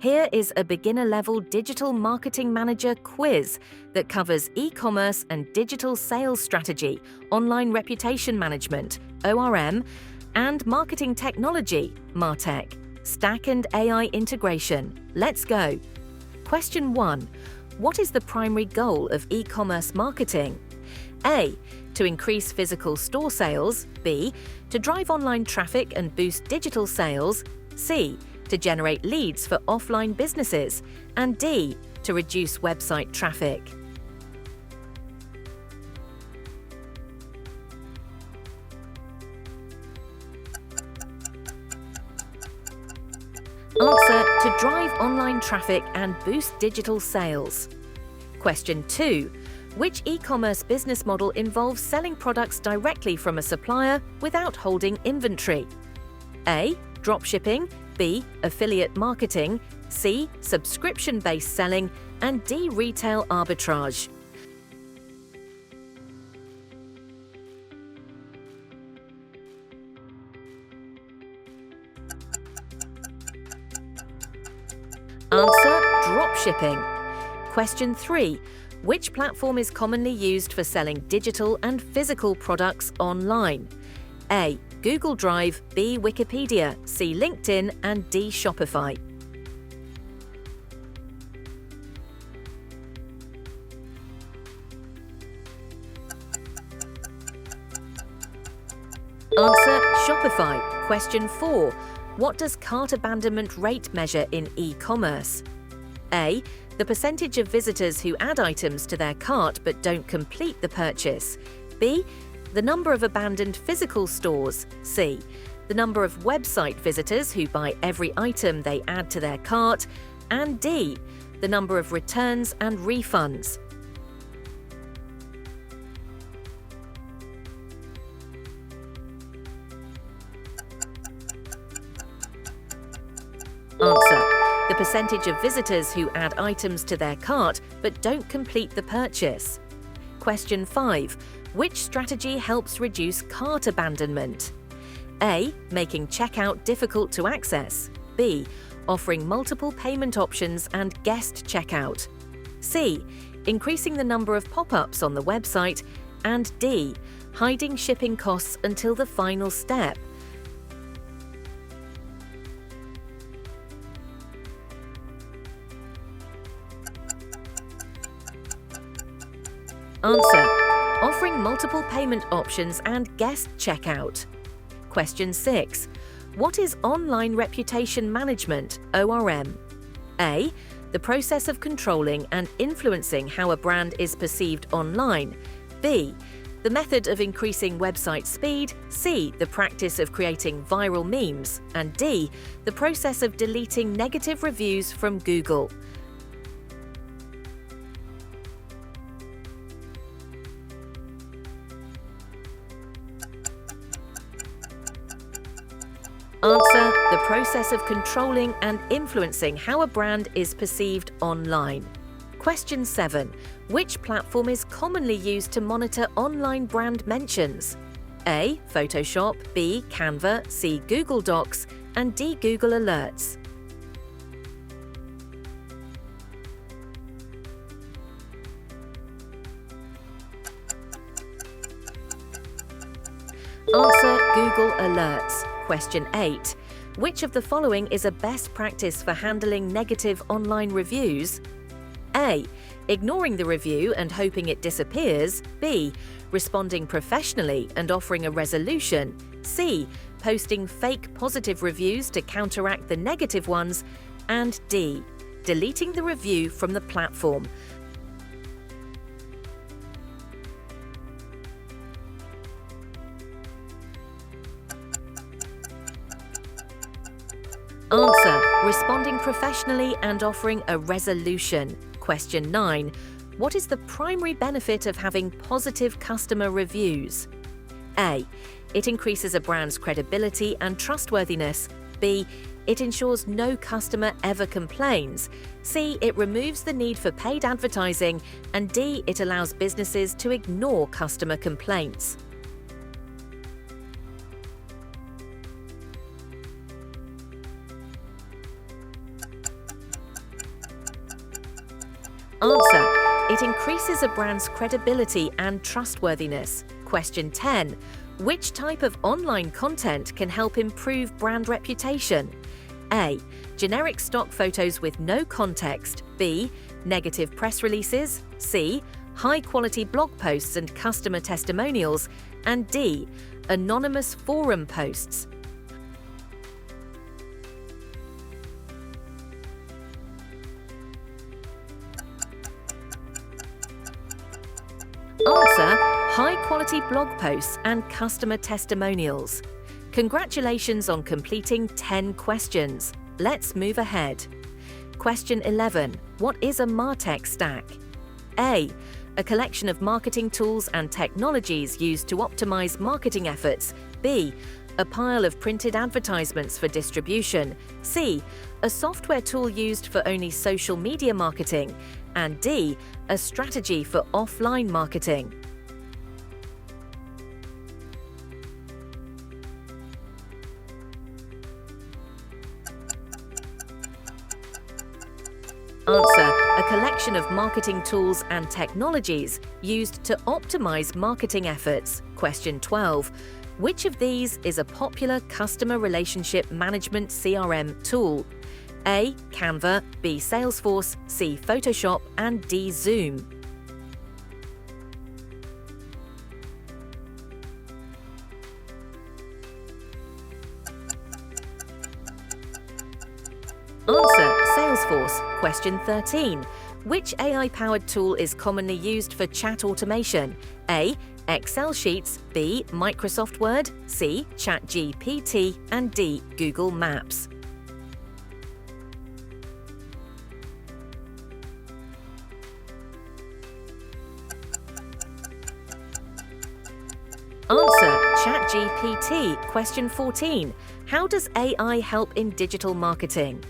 Here is a beginner-level digital marketing manager quiz that covers e-commerce and digital sales strategy, online reputation management, ORM, and marketing technology, MarTech, stack and AI integration. Let's go. Question 1. What is the primary goal of e-commerce marketing? A. To increase physical store sales. B. To drive online traffic and boost digital sales. C. To generate leads for offline businesses. And D. To reduce website traffic. Answer: to drive online traffic and boost digital sales. Question 2. Which e-commerce business model involves selling products directly from a supplier without holding inventory? A. Dropshipping. B. Affiliate marketing. C. Subscription-based selling. And D. Retail arbitrage. Answer: dropshipping. Question 3. Which platform is commonly used for selling digital and physical products online? A. Google Drive. B. Wikipedia. C. LinkedIn. And D. Shopify. Answer: Shopify. Question 4. What does cart abandonment rate measure in e-commerce? A. The percentage of visitors who add items to their cart but don't complete the purchase. B. The number of abandoned physical stores. C. The number of website visitors who buy every item they add to their cart. And D. The number of returns and refunds. Answer: the percentage of visitors who add items to their cart but don't complete the purchase. Question 5. Which strategy helps reduce cart abandonment? A. Making checkout difficult to access. B. Offering multiple payment options and guest checkout. C. Increasing the number of pop-ups on the website. And D. Hiding shipping costs until the final step. Answer: offering multiple payment options and guest checkout. Question 6. What is online reputation management, ORM? A. The process of controlling and influencing how a brand is perceived online. B. The method of increasing website speed. C. The practice of creating viral memes. And D. The process of deleting negative reviews from Google. Answer: the process of controlling and influencing how a brand is perceived online. Question 7. Which platform is commonly used to monitor online brand mentions? A. Photoshop. B. Canva. C. Google Docs. And D. Google Alerts. Answer: Google Alerts. Question 8. Which of the following is a best practice for handling negative online reviews? A. Ignoring the review and hoping it disappears. B. Responding professionally and offering a resolution. C. Posting fake positive reviews to counteract the negative ones. And D. Deleting the review from the platform. Answer: responding professionally and offering a resolution. Question 9. What is the primary benefit of having positive customer reviews? A. It increases a brand's credibility and trustworthiness. B. It ensures no customer ever complains. C. It removes the need for paid advertising. And D. It allows businesses to ignore customer complaints. Answer: it increases a brand's credibility and trustworthiness. Question 10. Which type of online content can help improve brand reputation? A. Generic stock photos with no context. B. Negative press releases. C. High-quality blog posts and customer testimonials. And D. Anonymous forum posts. Answer: high-quality blog posts and customer testimonials. Congratulations on completing 10 questions. Let's move ahead. Question 11. What is a MarTech stack? A. A collection of marketing tools and technologies used to optimize marketing efforts. B. A pile of printed advertisements for distribution. C. A software tool used for only social media marketing. And D. A strategy for offline marketing. Answer: a collection of marketing tools and technologies used to optimize marketing efforts. Question 12. Which of these is a popular customer relationship management CRM tool? A. Canva, B. Salesforce, C. Photoshop, and D. Zoom. Answer: Salesforce. Question 13. Which AI-powered tool is commonly used for chat automation? A. Excel sheets, B. Microsoft Word, C. ChatGPT, and D. Google Maps. Answer: ChatGPT. Question 14. How does AI help in digital marketing?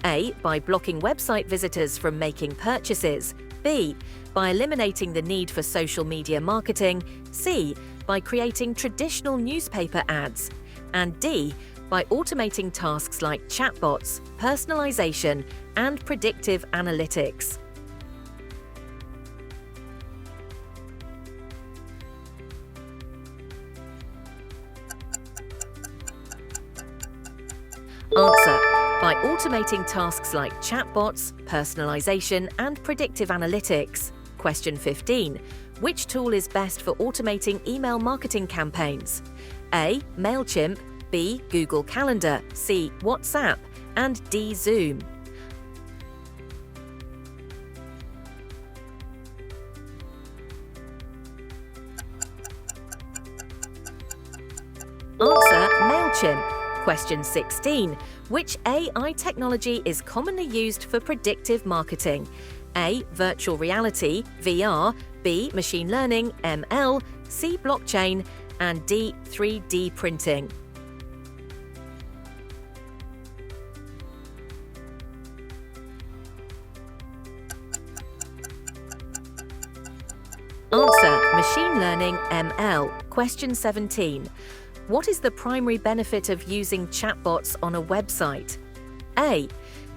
A. By blocking website visitors from making purchases. B. By eliminating the need for social media marketing. C. By creating traditional newspaper ads. And D. By automating tasks like chatbots, personalization, and predictive analytics. Answer: by automating tasks like chatbots, personalization, and predictive analytics. Question 15. Which tool is best for automating email marketing campaigns? A. Mailchimp, B. Google Calendar, C. WhatsApp, and D. Zoom. Answer: Mailchimp. Question 16. Which AI technology is commonly used for predictive marketing? A. Virtual reality, VR, B. Machine learning, ML, C. Blockchain, and D. 3D printing. Answer: machine learning, ML. Question 17. What is the primary benefit of using chatbots on a website? A.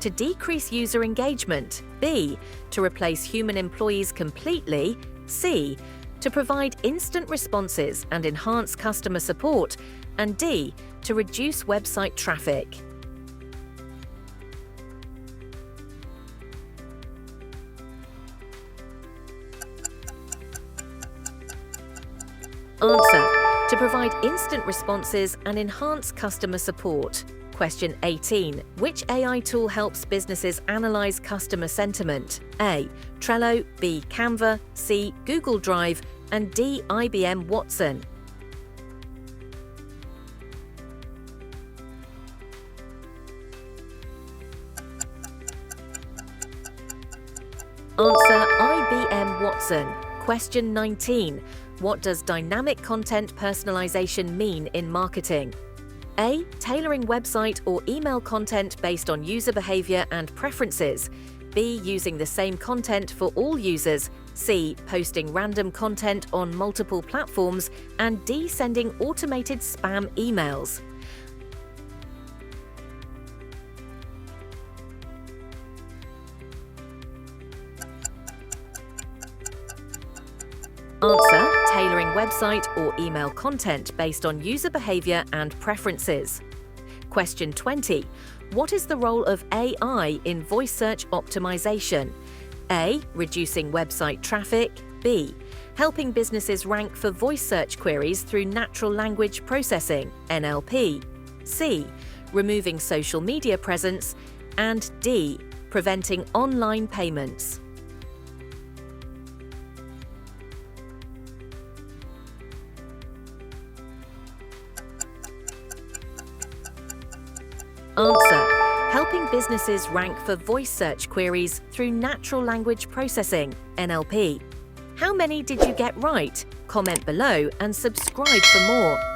To decrease user engagement. B. To replace human employees completely. C. To provide instant responses and enhance customer support. And D. To reduce website traffic. Answer: to provide instant responses and enhance customer support. Question 18. Which AI tool helps businesses analyze customer sentiment? A. Trello, B. Canva, C. Google Drive, and D. IBM Watson. Answer: IBM Watson. Question 19. What does dynamic content personalization mean in marketing? A. Tailoring website or email content based on user behavior and preferences. B. Using the same content for all users. C. Posting random content on multiple platforms. And D. Sending automated spam emails. website or email content based on user behavior and preferences. Question 20. What is the role of AI in voice search optimization? A. Reducing website traffic. B. Helping businesses rank for voice search queries through natural language processing, NLP. C. Removing social media presence. And D. Preventing online payments. Answer. Helping businesses rank for voice search queries through natural language processing, NLP. How many did you get right? Comment below and subscribe for more.